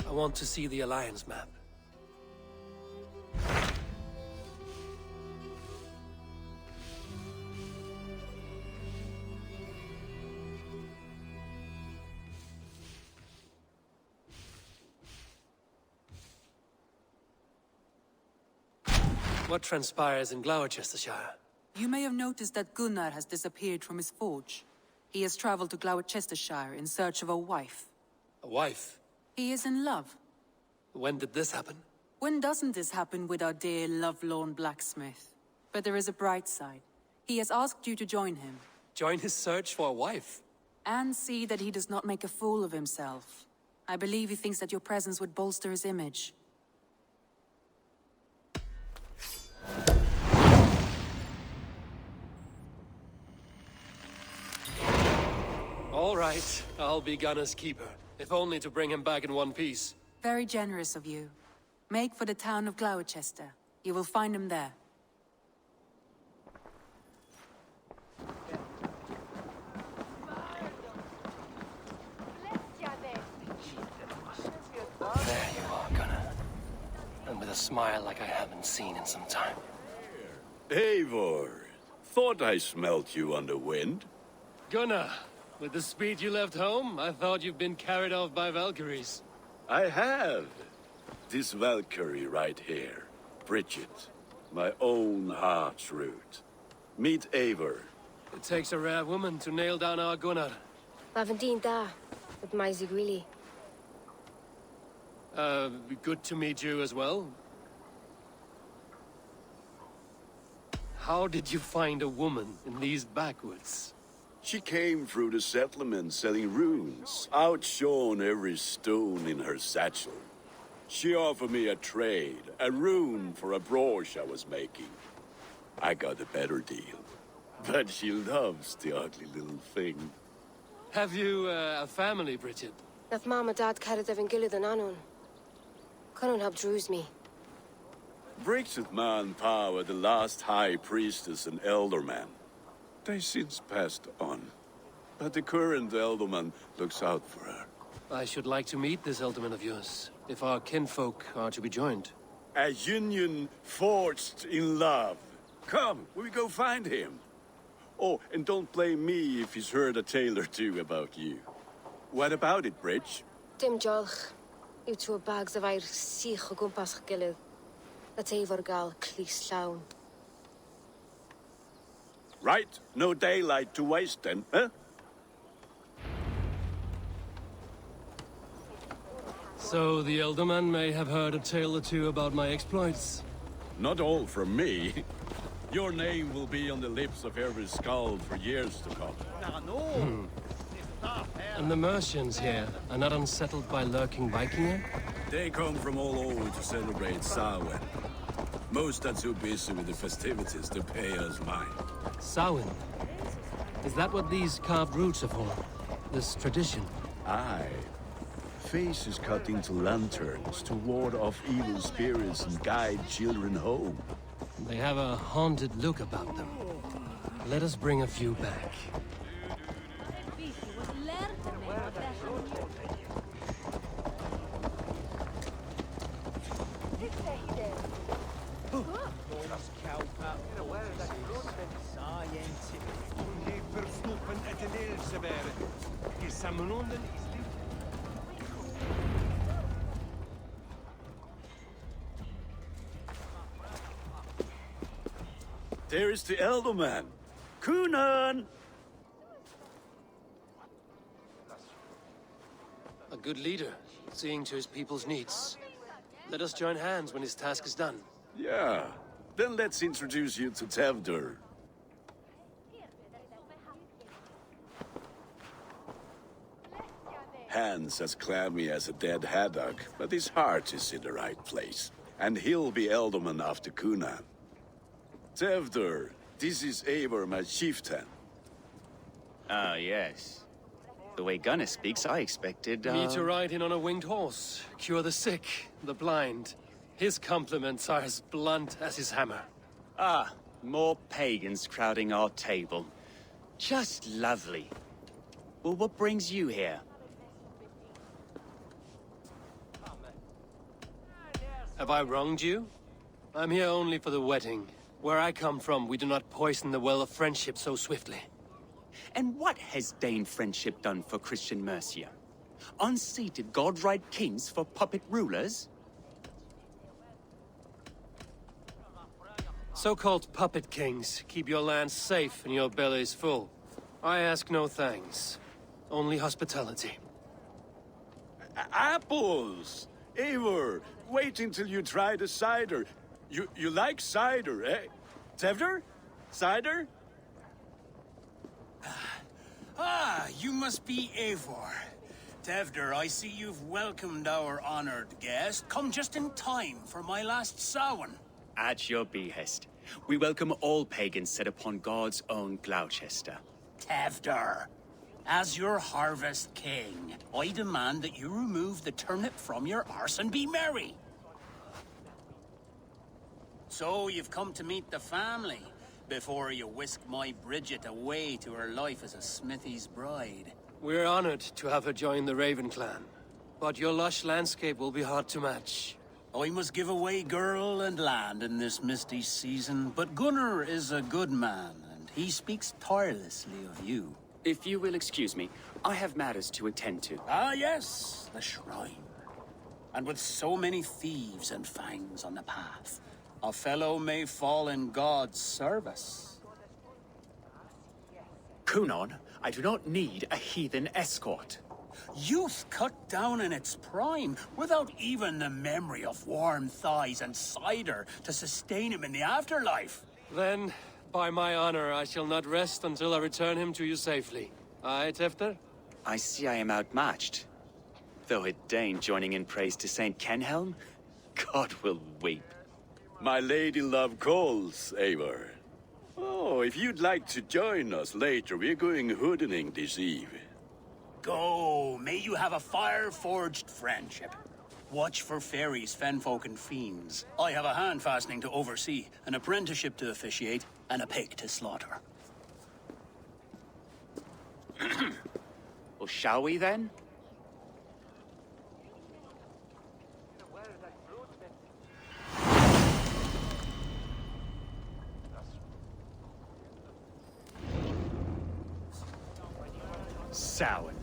I want to see the Alliance map. What transpires in Gloucestershire? You may have noticed that Gunnar has disappeared from his forge. He has traveled to Gloucestershire in search of a wife. A wife? He is in love. When did this happen? When doesn't this happen with our dear lovelorn blacksmith? But there is a bright side. He has asked you to join him. Join his search for a wife? And see that he does not make a fool of himself. I believe he thinks that your presence would bolster his image. All right, I'll be Gunnar's keeper, if only to bring him back in one piece. Very generous of you. Make for the town of Gloucester. You will find him there. There you are, Gunnar. And with a smile like I haven't seen in some time. Eivor, thought I smelt you on the wind. Gunnar, with the speed you left home, I thought you'd been carried off by Valkyries. I have. This Valkyrie right here, Bridget, my own heart's root. Meet Eivor. It takes a rare woman to nail down our Gunnar. Lavendine da, with my Zigwili. Good to meet you as well. How did you find a woman in these backwoods? She came through the settlement selling runes, outshone every stone in her satchel. She offered me a trade, a rune for a brooch I was making. I got a better deal. But she loves the ugly little thing. Have you a family, Bridget? Naf mama dad carried evan gilid an anon. Couldn't have drews me. Bridget-Man were the last high priestess and elderman. They since passed on. But the current elderman looks out for her. I should like to meet this elderman of yours, if our kinfolk are to be joined. A union forged in love. Come, we go find him. Oh, and don't blame me if he's heard a tale or two about you. What about it, Bridge? Dim jolch. You two bags of air sich o gwmpas gilid. At Eivor gal clis llawn. Right, no daylight to waste then, huh? So the elderman may have heard a tale or two about my exploits. Not all from me. Your name will be on the lips of every skull for years to come. And the Mercians here are not unsettled by lurking Vikinger? They come from all over to celebrate Samhain. Most are too busy with the festivities to pay us mind. Samhain? Is that what these carved roots are for? This tradition? Aye. Faces cut into lanterns to ward off evil spirits and guide children home. They have a haunted look about them. Let us bring a few back. There is the Elderman. Kunan! A good leader, seeing to his people's needs. Let us join hands when his task is done. Yeah. Then let's introduce you to Tevdur. Hands as clammy as a dead haddock, but his heart is in the right place. And he'll be Elderman after Kunan. Tevdur, this is Eivor, my chieftain. Ah, yes. The way Gunnar speaks, I expected, Me to ride in on a winged horse, cure the sick, the blind. His compliments are as blunt as his hammer. Ah, more pagans crowding our table. Just lovely. Well, what brings you here? Have I wronged you? I'm here only for the wedding. Where I come from, we do not poison the well of friendship so swiftly. And what has Dane friendship done for Christian Mercia? Unseated god-right kings for puppet rulers? So-called puppet kings keep your lands safe and your bellies full. I ask no thanks. Only hospitality. Apples! Eivor, wait until you try the cider. You like cider, eh? Tevder? Cider? Ah, you must be Eivor. Tevder, I see you've welcomed our honored guest. Come just in time for my last Samhain. At your behest. We welcome all pagans set upon God's own Gloucester. Tevder, as your harvest king, I demand that you remove the turnip from your arse and be merry. So you've come to meet the family, before you whisk my Bridget away to her life as a smithy's bride. We're honored to have her join the Raven clan. But your lush landscape will be hard to match. I must give away girl and land in this misty season, but Gunnar is a good man, and he speaks tirelessly of you. If you will excuse me, I have matters to attend to. Ah yes, the shrine. And with so many thieves and fangs on the path, a fellow may fall in God's service. Kunon, I do not need a heathen escort. Youth cut down in its prime, without even the memory of warm thighs and cider to sustain him in the afterlife. Then, by my honor, I shall not rest until I return him to you safely. Aye, Tefter? I see I am outmatched. Though a Dane joining in praise to Saint Kenhelm, God will weep. My lady love calls, Eivor. Oh, if you'd like to join us later, we're going hoodening this eve. Go, may you have a fire-forged friendship. Watch for fairies, fenfolk, and fiends. I have a hand fastening to oversee, an apprenticeship to officiate, and a pig to slaughter. Well, shall we then? Samhain.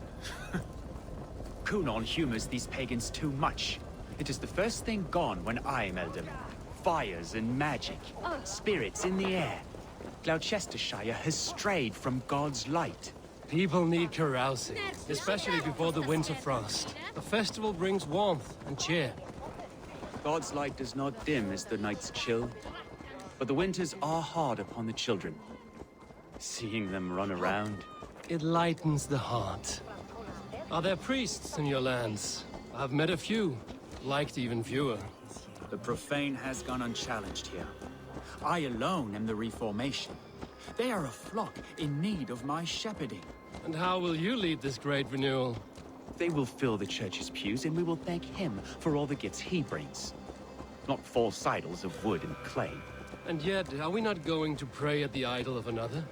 Kunon humors these pagans too much. It is the first thing gone when I meld them. Fires and magic, spirits in the air. Gloucestershire has strayed from God's light. People need carousing, especially before the winter frost. The festival brings warmth and cheer. God's light does not dim as the nights chill, but the winters are hard upon the children. Seeing them run around... It lightens the heart. Are there priests in your lands? I've met a few, liked even fewer. The profane has gone unchallenged here. I alone am the Reformation. They are a flock in need of my shepherding. And how will you lead this great renewal? They will fill the church's pews, and we will thank him for all the gifts he brings. Not false idols of wood and clay. And yet, are we not going to pray at the idol of another?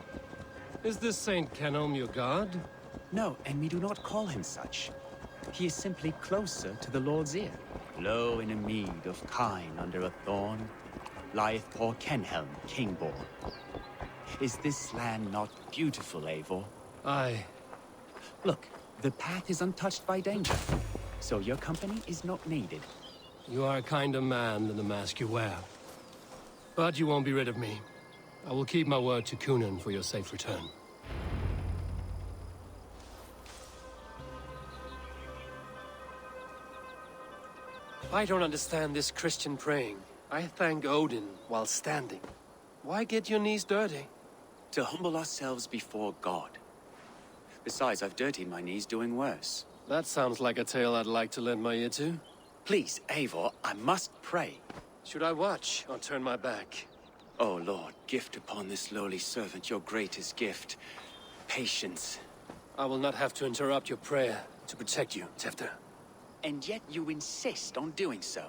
Is this Saint Kenelm your god? No, and we do not call him such. He is simply closer to the Lord's ear. Low in a mead of kine under a thorn, lieth poor Kenhelm, king-born. Is this land not beautiful, Eivor? Aye. Look, the path is untouched by danger, so your company is not needed. You are a kinder man than the mask you wear. But you won't be rid of me. I will keep my word to Kunan for your safe return. I don't understand this Christian praying. I thank Odin while standing. Why get your knees dirty? To humble ourselves before God. Besides, I've dirtied my knees doing worse. That sounds like a tale I'd like to lend my ear to. Please, Eivor, I must pray. Should I watch or turn my back? Oh Lord, gift upon this lowly servant your greatest gift. Patience. I will not have to interrupt your prayer to protect you, Tefter. And yet you insist on doing so.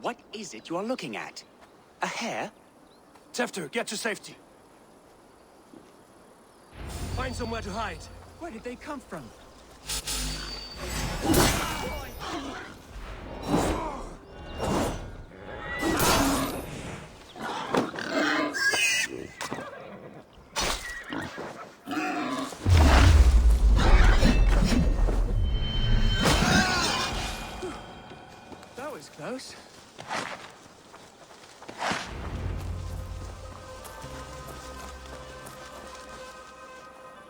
What is it you are looking at? A hare? Tefter, get to safety. Find somewhere to hide. Where did they come from? Close?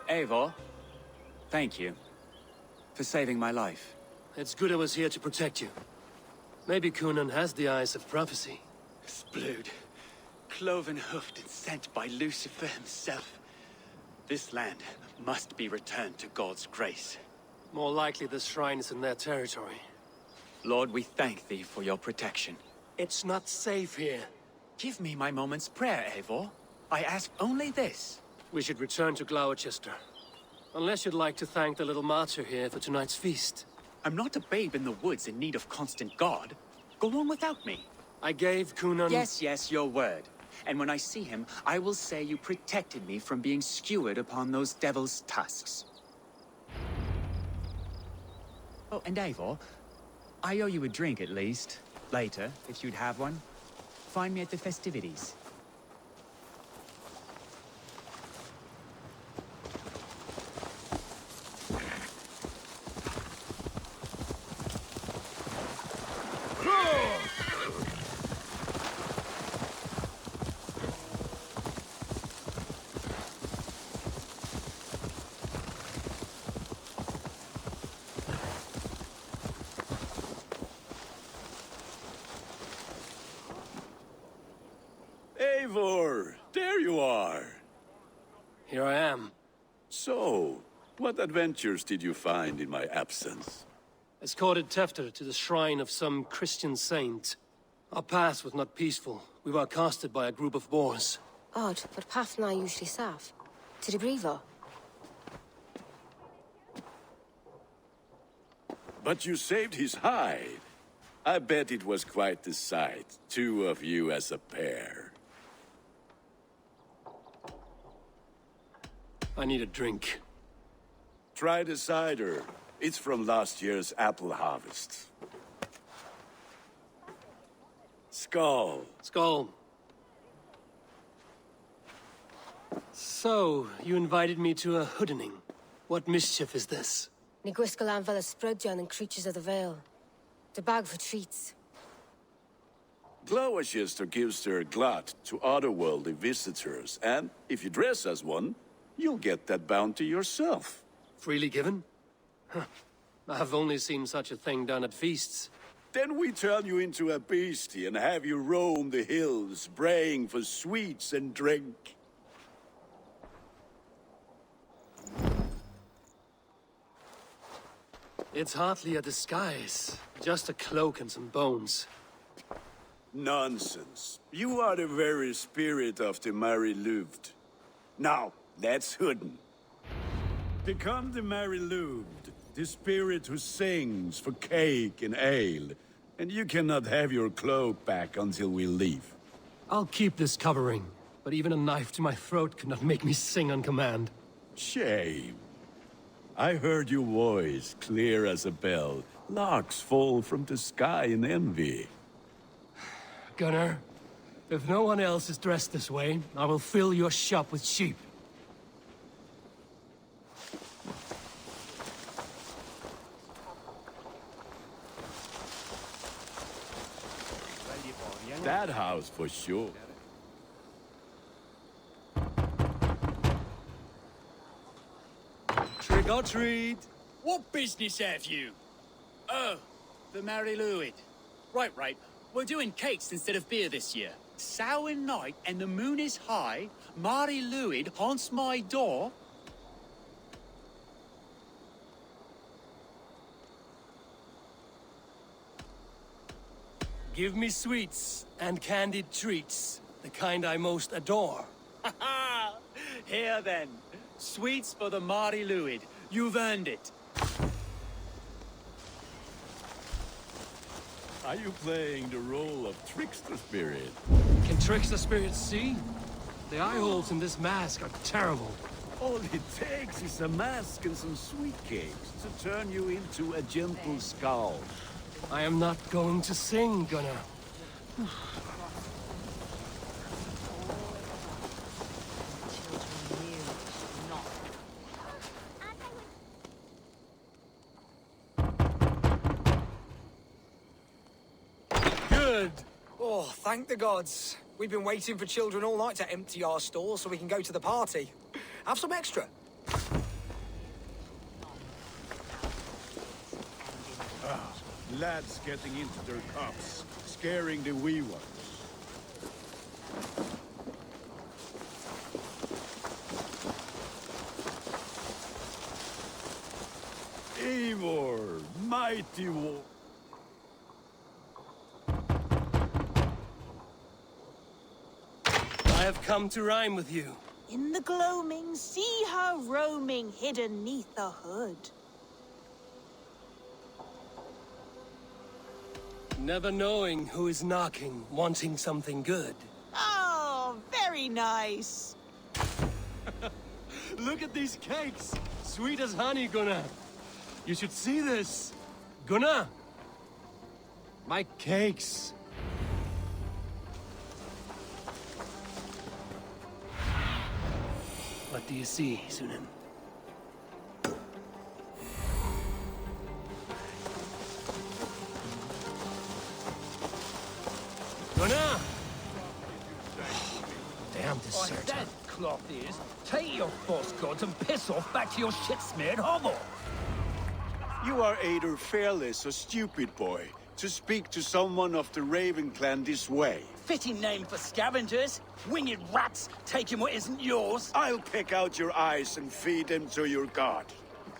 Eivor, thank you for saving my life. It's good I was here to protect you. Maybe Cunan has the eyes of prophecy. His blood, cloven-hoofed and sent by Lucifer himself. This land must be returned to God's grace. More likely the shrine is in their territory. Lord, we thank thee for your protection. It's not safe here. Give me my moment's prayer, Eivor. I ask only this. We should return to Gloucester. Unless you'd like to thank the little martyr here for tonight's feast. I'm not a babe in the woods in need of constant guard. Go on without me. I gave Cunan... Yes, your word. And when I see him, I will say you protected me from being skewered upon those devil's tusks. Oh, and Eivor, I owe you a drink at least. Later, if you'd have one. Find me at the festivities. Eivor, there you are. Here I am. So, what adventures did you find in my absence? Escorted Tefter to the shrine of some Christian saint. Our past was not peaceful. We were accosted by a group of boars. Odd, but path na usually safe. To the Brievo. But you saved his hide. I bet it was quite the sight, two of you as a pair. I need a drink. Try the cider. It's from last year's apple harvest. Skull. Skull. So, you invited me to a hoodening. What mischief is this? Ni gwisgal an fel ysbrydion and creatures of the Vale. The bag for treats. Gloucester gives their glut to otherworldly visitors, and if you dress as one, you'll get that bounty yourself. Freely given? Huh. I've only seen such a thing done at feasts. Then we turn you into a beastie and have you roam the hills, braying for sweets and drink. It's hardly a disguise. Just a cloak and some bones. Nonsense. You are the very spirit of the Mary-Louved. Now, let's hooden. Become the Mary-Louved, the spirit who sings for cake and ale. And you cannot have your cloak back until we leave. I'll keep this covering, but even a knife to my throat could not make me sing on command. Shame. I heard your voice clear as a bell. Larks fall from the sky in envy. Gunnar, if no one else is dressed this way, I will fill your shop with sheep. That house for sure. Trick or treat! What business have you? Oh, the Mary Louis. Right. We're doing cakes instead of beer this year. Samhain night and the moon is high. Mary Louis haunts my door. Give me sweets and candied treats, the kind I most adore. Here then, sweets for the Mary Louis. You've earned it. Are you playing the role of trickster spirit? Can trickster spirits see? The eye holes in this mask are terrible. All it takes is a mask and some sweet cakes to turn you into a gentle skull. I am not going to sing, Gunnar. good. Oh, thank the gods. We've been waiting for children all night to empty our stores so we can go to the party. Have some extra. Lads getting into their cups, scaring the wee ones. Eivor, mighty war. I have come to rhyme with you. In the gloaming, see her roaming hidden neath the hood. Never knowing who is knocking, wanting something good. Oh, very nice. Look at these cakes! Sweet as honey, Gunnar. You should see this. Gunnar! My cakes. What do you see, Sunan? Gunnar! Damn deserter. That cloth is, take your false gods and piss off back to your shit-smeared hovel. You are either fearless or stupid, boy, to speak to someone of the Raven clan this way. Fitting name for scavengers. Winged rats taking what isn't yours. I'll pick out your eyes and feed them to your god.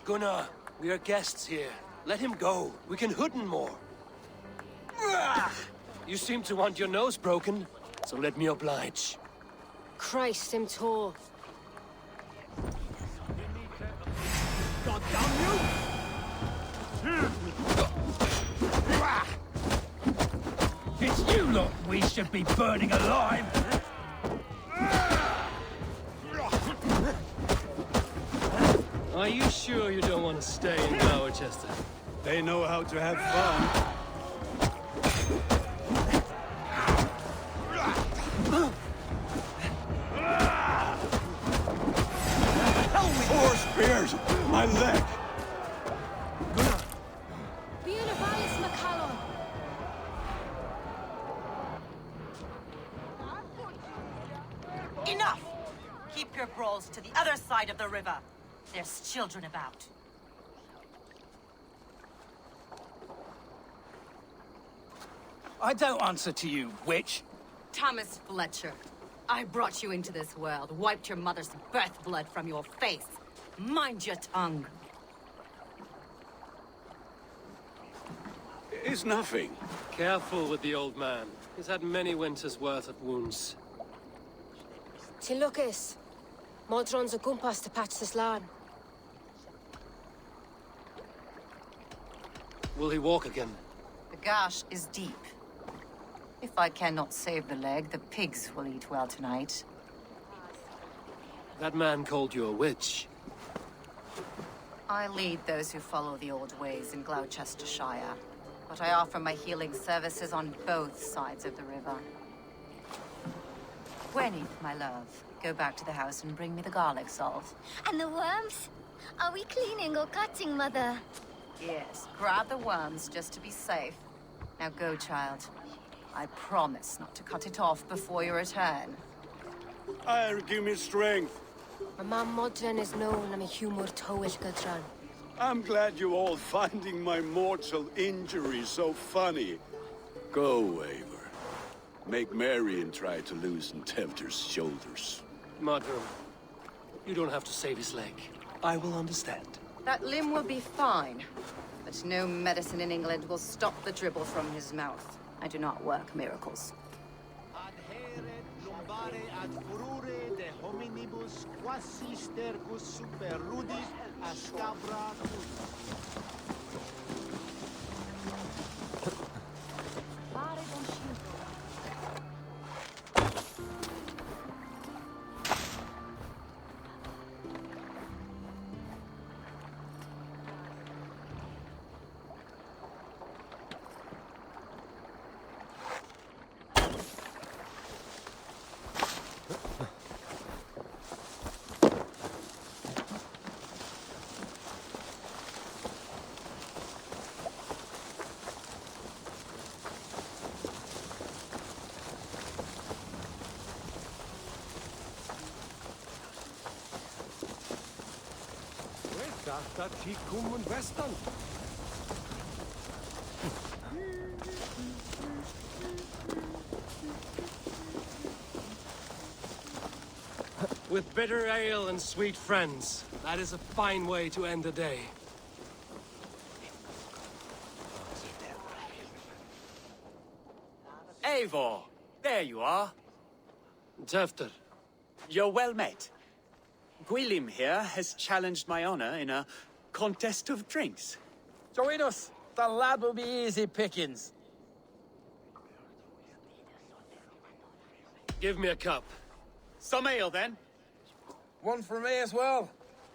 Gunnar, we are guests here. Let him go. We can hooten more. You seem to want your nose broken, so let me oblige. Christ, him tall. God damn you! It's you lot we should be burning alive! Are you sure you don't want to stay in Gloucester? They know how to have fun. Four spears! My leg! Enough! Keep your brawls to the other side of the river. There's children about. I don't answer to you, witch. Thomas Fletcher, I brought you into this world, wiped your mother's birth blood from your face. Mind your tongue. It's nothing. Careful with the old man. He's had many winters' worth of wounds. Till Lucas. Modron's a gumpas to patch this land. Will he walk again? The gash is deep. If I cannot save the leg, the pigs will eat well tonight. That man called you a witch. I lead those who follow the old ways in Gloucestershire, but I offer my healing services on both sides of the river. Gwenny, my love, go back to the house and bring me the garlic salt. And the worms? Are we cleaning or cutting, Mother? Yes, grab the worms just to be safe. Now go, child. I promise not to cut it off before you return. Give me strength. My mom Modron is known I'm a humor towel gadran. I'm glad you all finding my mortal injury so funny. Go, Eivor. Make merry and try to loosen Tevder's shoulders. Modron, you don't have to save his leg. I will understand. That limb will be fine, but no medicine in England will stop the dribble from his mouth. I do not work miracles. ad furore de hominibus quasi stercus super rudis ascabra that he kommen western. With bitter ale and sweet friends, that is a fine way to end the day. Eivor, there you are. Tefter. You're well met. Gwilym here has challenged my honor in a contest of drinks. Join us. The lad will be easy pickings. Give me a cup. Some ale, then. One for me as well.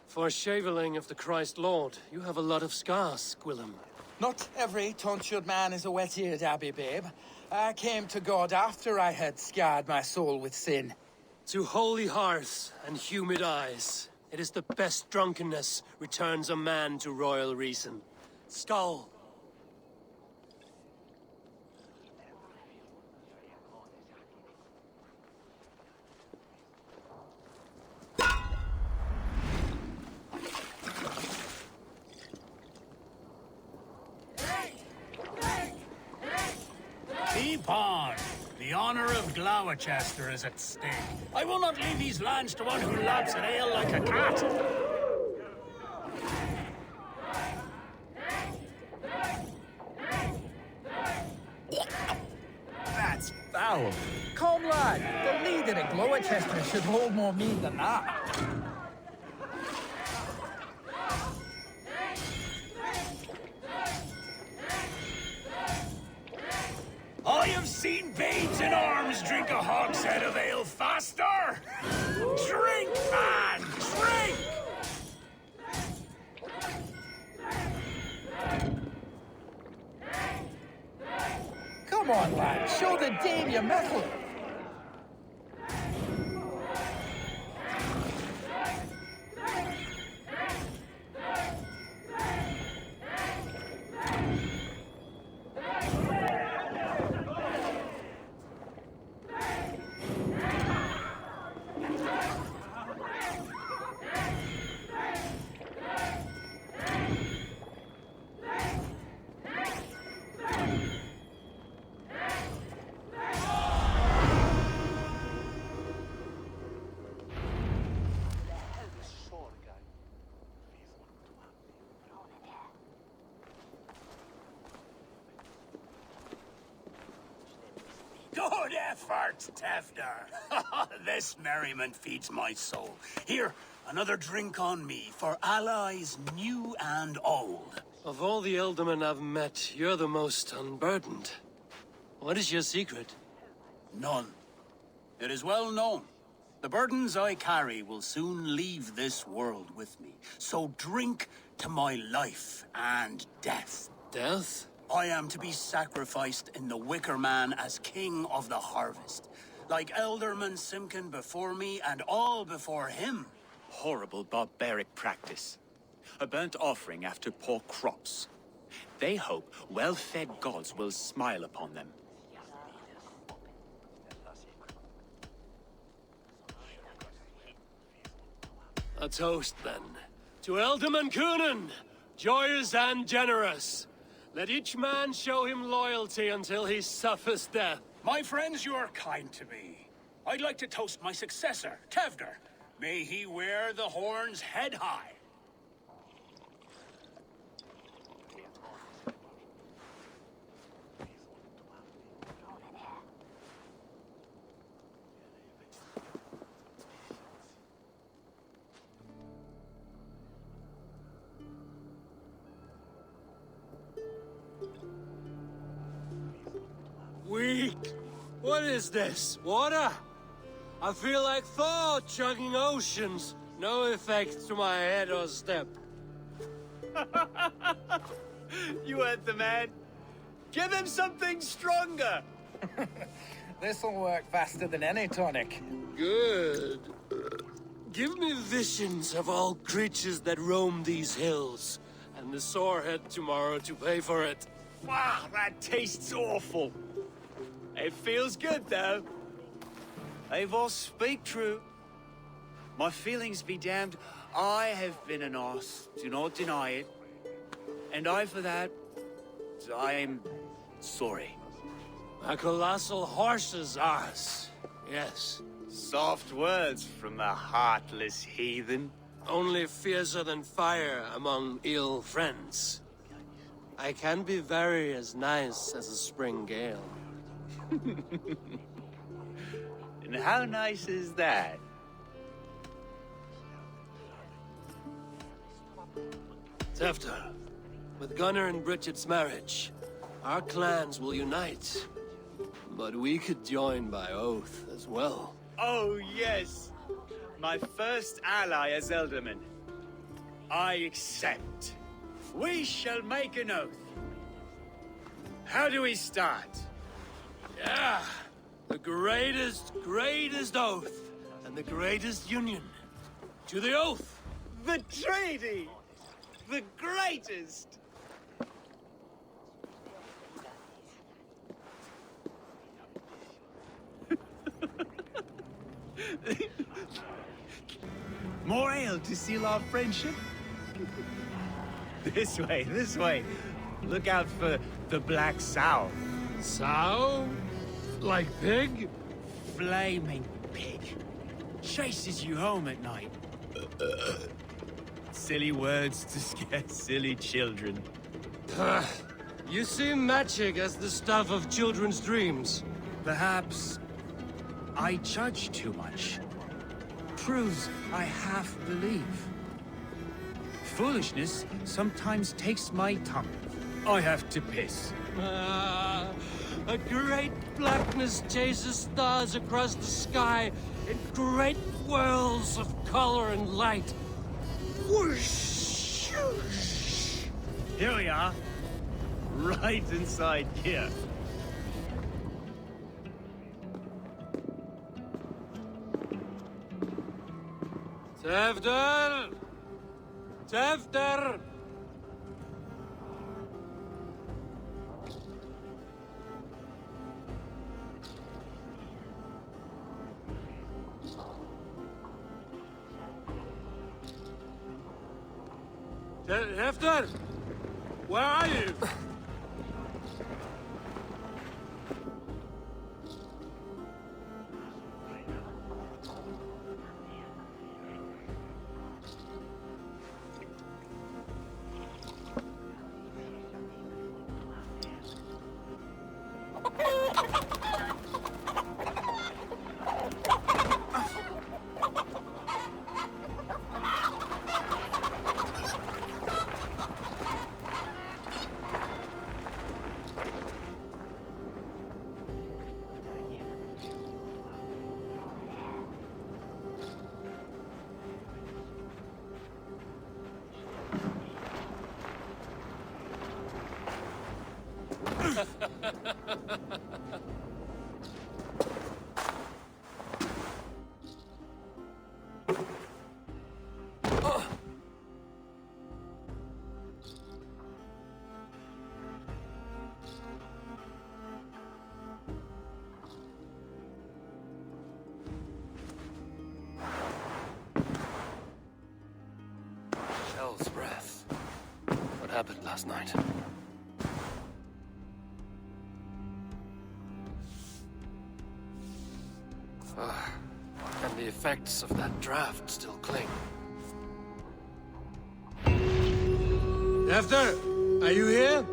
For shaveling of the Christ Lord, you have a lot of scars, Gwilym. Not every tonsured man is a wet-eared abbey, babe. I came to God after I had scarred my soul with sin. To holy hearths and humid eyes, it is the best drunkenness returns a man to royal reason. Skull. Keep on. The honor of Gloucester is at stake. I will not leave these lands to one who laps at ale like a cat. That's foul. Come, lad. The leader in Gloucester should hold more meat than that. I have seen babes in arms drink a hogshead of ale faster! Drink, man! Drink! Come on, lad. Show the dame your mettle. Good effort, Tefter. This merriment feeds my soul. Here, another drink on me for allies new and old. Of all the ealdormen I've met, you're the most unburdened. What is your secret? None. It is well known. The burdens I carry will soon leave this world with me. So drink to my life and death. Death? I am to be sacrificed in the Wicker Man as king of the harvest. Like Elderman Simkin before me and all before him. Horrible barbaric practice. A burnt offering after poor crops. They hope well-fed gods will smile upon them. A toast, then. To Ealdorman Coonan, joyous and generous. Let each man show him loyalty until he suffers death. My friends, you are kind to me. I'd like to toast my successor, Tefder. May he wear the horns head high. Weak. What is this? Water? I feel like Thor chugging oceans. No effect to my head or step. You heard the man. Give him something stronger. This'll work faster than any tonic. Good. Give me visions of all creatures that roam these hills, and the sorehead tomorrow to pay for it. Wow, that tastes awful. It feels good, though. Eivor, speak true. My feelings be damned. I have been an ass, do not deny it. And I, for that, I am sorry. A colossal horse's arse, yes. Soft words from the heartless heathen. Only fiercer than fire among ill friends. I can be very as nice as a spring gale. And how nice is that? Tefter, with Gunnar and Bridget's marriage, our clans will unite. But we could join by oath as well. Oh, yes. My first ally as Elderman. I accept. We shall make an oath. How do we start? Yeah, the greatest oath, and the greatest union. To the oath! The treaty! The greatest! More ale to seal our friendship? This way, this way. Look out for the black sow. Sow? Like pig? Flaming pig. Chases you home at night. Silly words to scare silly children. You see magic as the stuff of children's dreams. Perhaps I judge too much. Proves I half believe. Foolishness sometimes takes my tongue. I have to piss. A great blackness chases stars across the sky in great whirls of color and light. Whoosh! Here we are. Right inside here. Tefter! Tefter! Tefter! Where are you? Hell's breath. What happened last night? And the effects of that draft still cling. Tefter, are you here?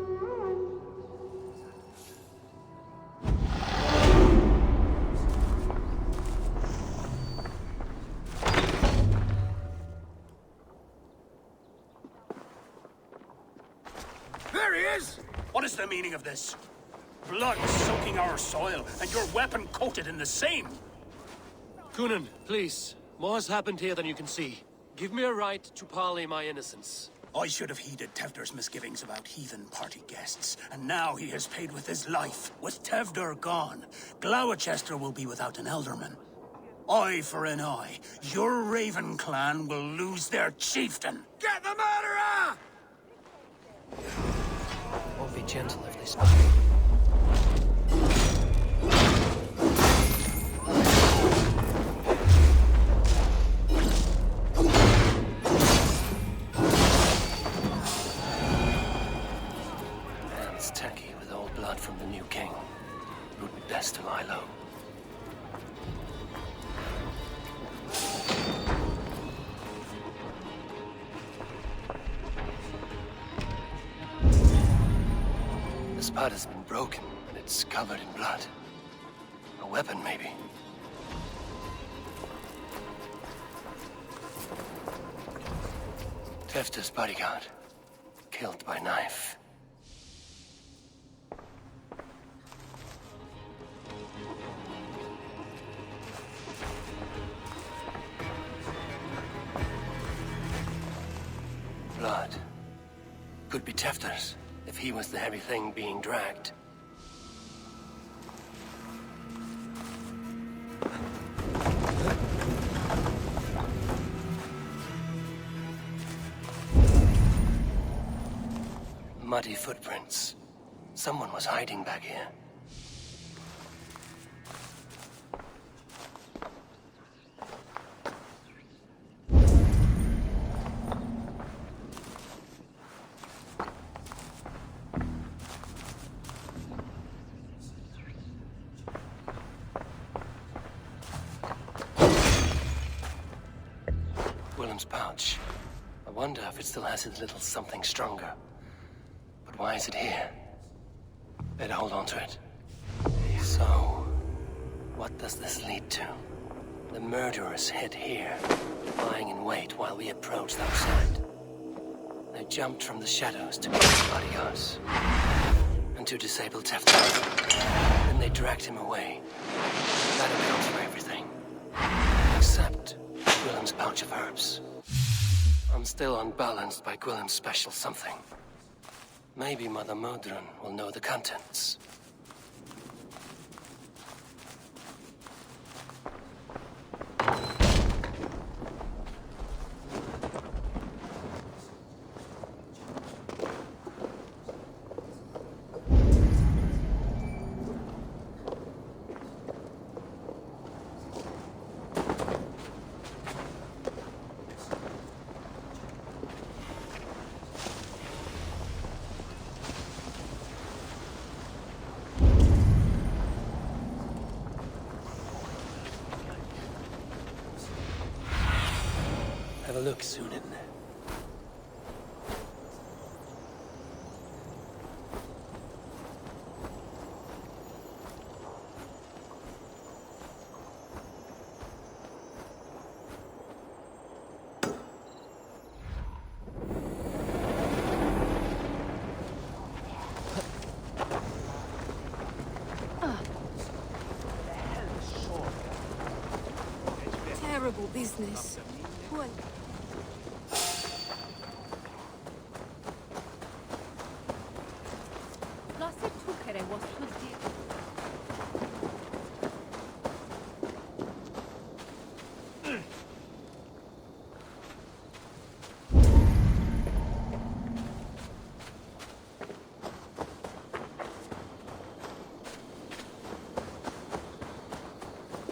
There he is! What is the meaning of this? Blood soaking our soil, and your weapon coated in the same! Kunin, please. More has happened here than you can see. Give me a right to parley my innocence. I should have heeded Tevder's misgivings about heathen party guests, and now he has paid with his life. With Tevder gone, Gloucester will be without an alderman. Eye for an eye. Your Raven clan will lose their chieftain. Get the murderer! Won't be gentle if they spy. It's tacky with old blood from the new king. It would be best to lie low. The spud has been broken, and it's covered in blood. A weapon, maybe. Tefta's bodyguard. Killed by knife. Blood. Could be Tefta's, if he was the heavy thing being dragged. Muddy footprints. Someone was hiding back here. Willem's pouch. I wonder if it still has his little something stronger. But why is it here? Better hold on to it. So, what does this lead to? The murderers hid here, lying in wait while we approached outside. They jumped from the shadows to kill the bodyguards and to disable Tefta. Then they dragged him away. That accounts for everything. Except Willem's pouch of herbs. I'm still unbalanced by Gwillem's special something. Maybe Mother Modron will know the contents. Have a look, Sunan. Terrible business. What?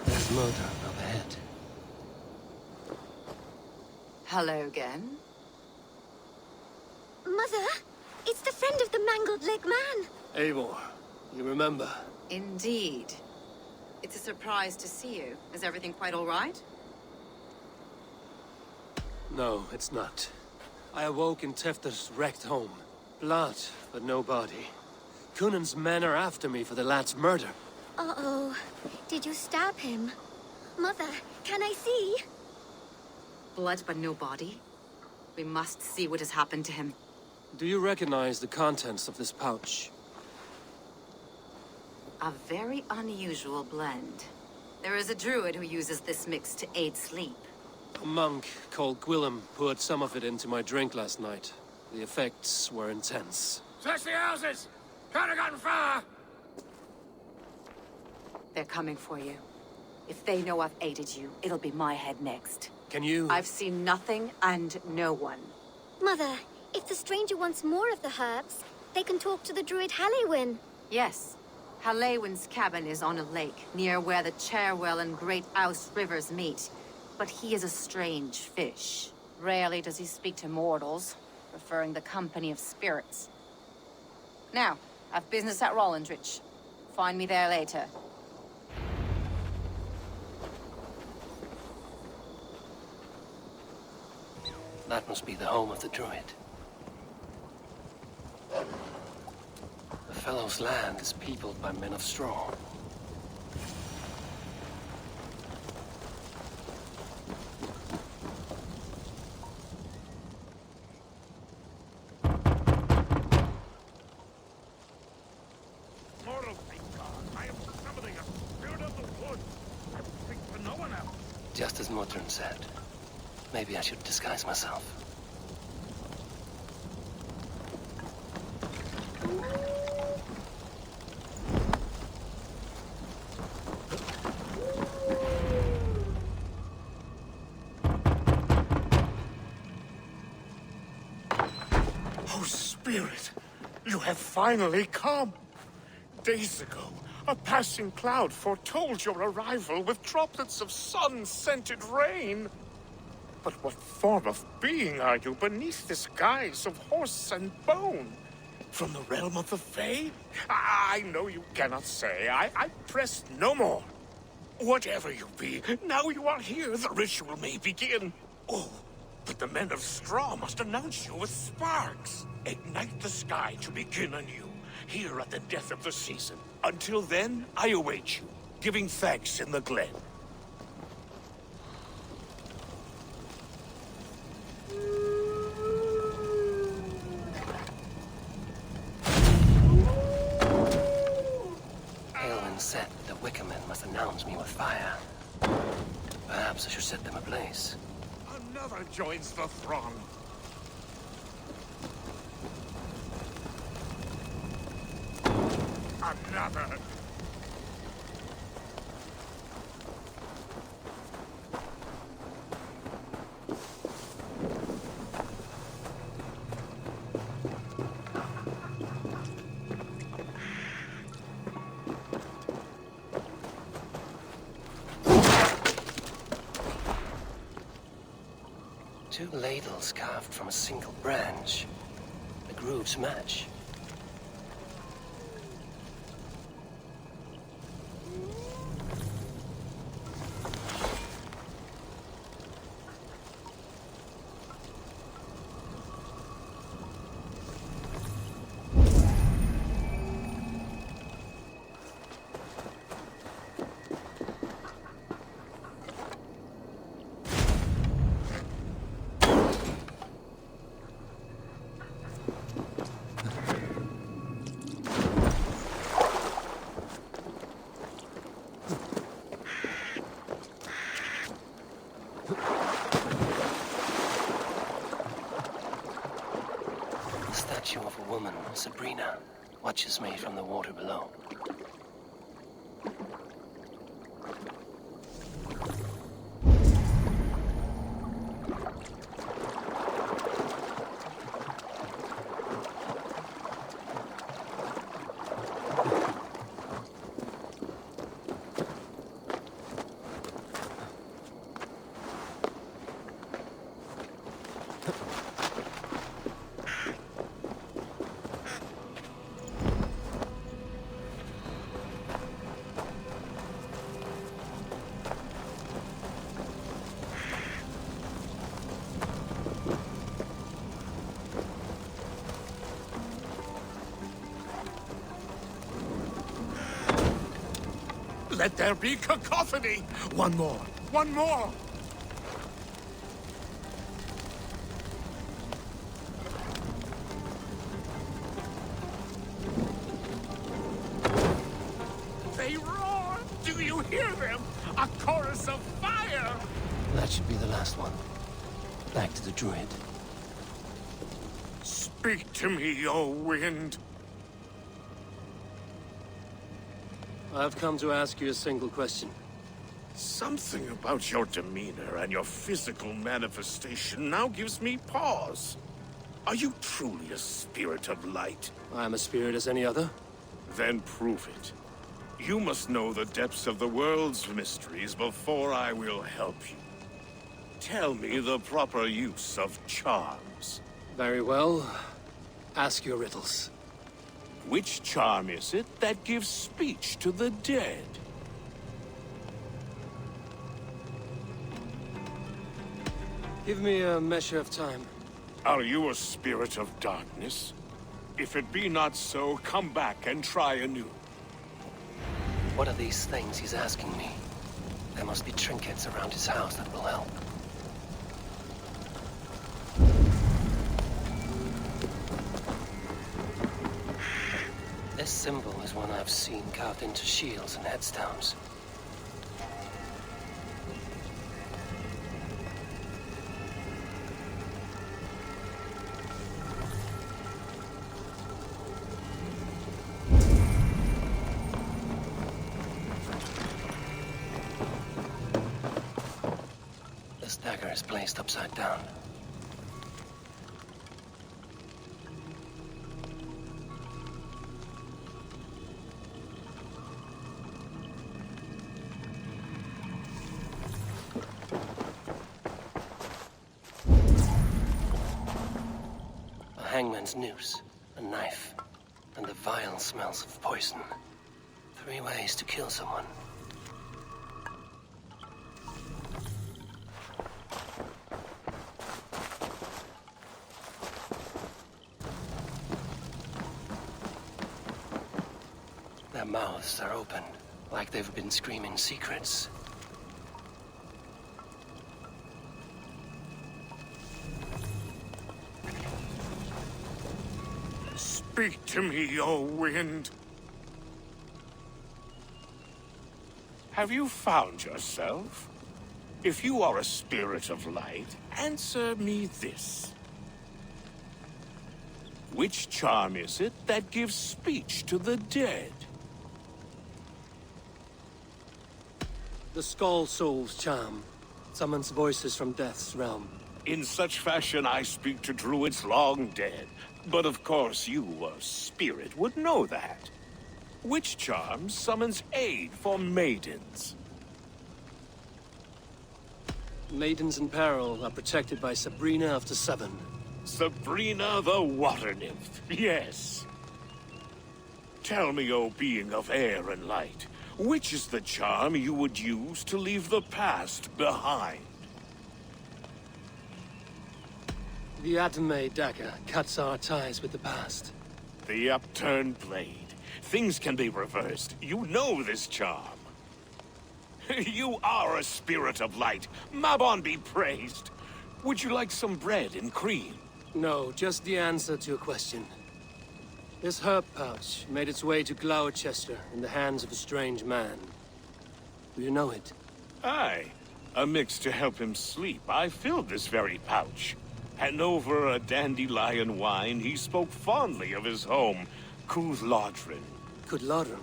There's Modron up ahead. Hello again. Mother, it's the friend of the mangled leg man. Eivor, you remember? Indeed. It's a surprise to see you. Is everything quite all right? No, it's not. I awoke in Tefta's wrecked home. Blood, but no body. Cunan's men are after me for the lad's murder. Uh-oh. Did you stab him? Mother, can I see? Blood but no body? We must see what has happened to him. Do you recognize the contents of this pouch? A very unusual blend. There is a druid who uses this mix to aid sleep. A monk called Gwillem poured some of it into my drink last night. The effects were intense. Search the houses! Can't have gotten far! They're coming for you. If they know I've aided you, it'll be my head next. Can you... I've seen nothing and no one. Mother, if the stranger wants more of the herbs, they can talk to the druid Halewyn. Yes. Halewyn's cabin is on a lake, near where the Cherwell and Great Ouse rivers meet. But he is a strange fish. Rarely does he speak to mortals, preferring the company of spirits. Now, Have business at Rollindrich. Find me there later. That must be the home of the druid. The fellow's land is peopled by men of straw. Just as Modron said. Maybe I should disguise myself. Oh, Spirit, you have finally come. Days ago, a passing cloud foretold your arrival with droplets of sun-scented rain. But what form of being are you beneath this guise of horse and bone? From the realm of the Fae? I know you cannot say. I press no more. Whatever you be, now you are here, the ritual may begin. Oh, but the men of straw must announce you with sparks. Ignite the sky to begin anew, here at the death of the season. Until then, I await you, giving thanks in the glen. Said the Wickermen must announce me with fire. Perhaps I should set them ablaze. Another joins the throng. Another. Two ladles carved from a single branch. The grooves match. Statue of a woman, Sabrina, watches me from the water below. Let there be cacophony! One more! One more! They roar! Do you hear them? A chorus of fire! That should be the last one. Back to the druid. Speak to me, O wind! I've come to ask you a single question. Something about your demeanor and your physical manifestation now gives me pause. Are you truly a spirit of light? I'm a spirit as any other. Then prove it. You must know the depths of the world's mysteries before I will help you. Tell me the proper use of charms. Very well. Ask your riddles. Which charm is it that gives speech to the dead? Give me a measure of time. Are you a spirit of darkness? If it be not so, come back and try anew. What are these things he's asking me? There must be trinkets around his house that will help. This symbol is one I've seen carved into shields and headstones. This dagger is placed upside down. Hangman's noose, a knife, and the vile smells of poison. 3 ways to kill someone. Their mouths are open, like they've been screaming secrets. Speak to me, O wind. Have you found yourself? If you are a spirit of light, answer me this. Which charm is it that gives speech to the dead? The Skull Soul's charm summons voices from Death's realm. In such fashion I speak to druids long dead. But of course you, a spirit, would know that. Which charm summons aid for maidens? Maidens in peril are protected by Sabrina of the Seven. Sabrina the water nymph, yes. Tell me, O being of air and light, which is the charm you would use to leave the past behind? The Adame dagger cuts our ties with the past. The upturned blade. Things can be reversed. You know this charm. You are a spirit of light. Mabon be praised. Would you like some bread and cream? No, just the answer to a question. This herb pouch made its way to Gloucester in the hands of a strange man. Do you know it? Aye. A mix to help him sleep. I filled this very pouch. And over a dandelion wine, he spoke fondly of his home, Cúthládrin. Cúthládrin?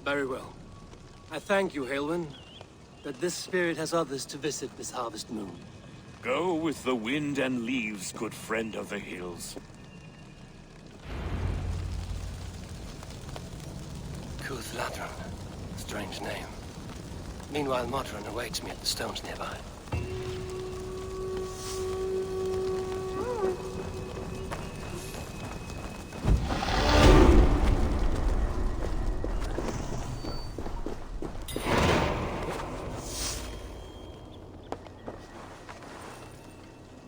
Very well. I thank you, Haelwyn, that this spirit has others to visit this harvest moon. Go with the wind and leaves, good friend of the hills. Cúthládrin. Strange name. Meanwhile, Modron awaits me at the stones nearby.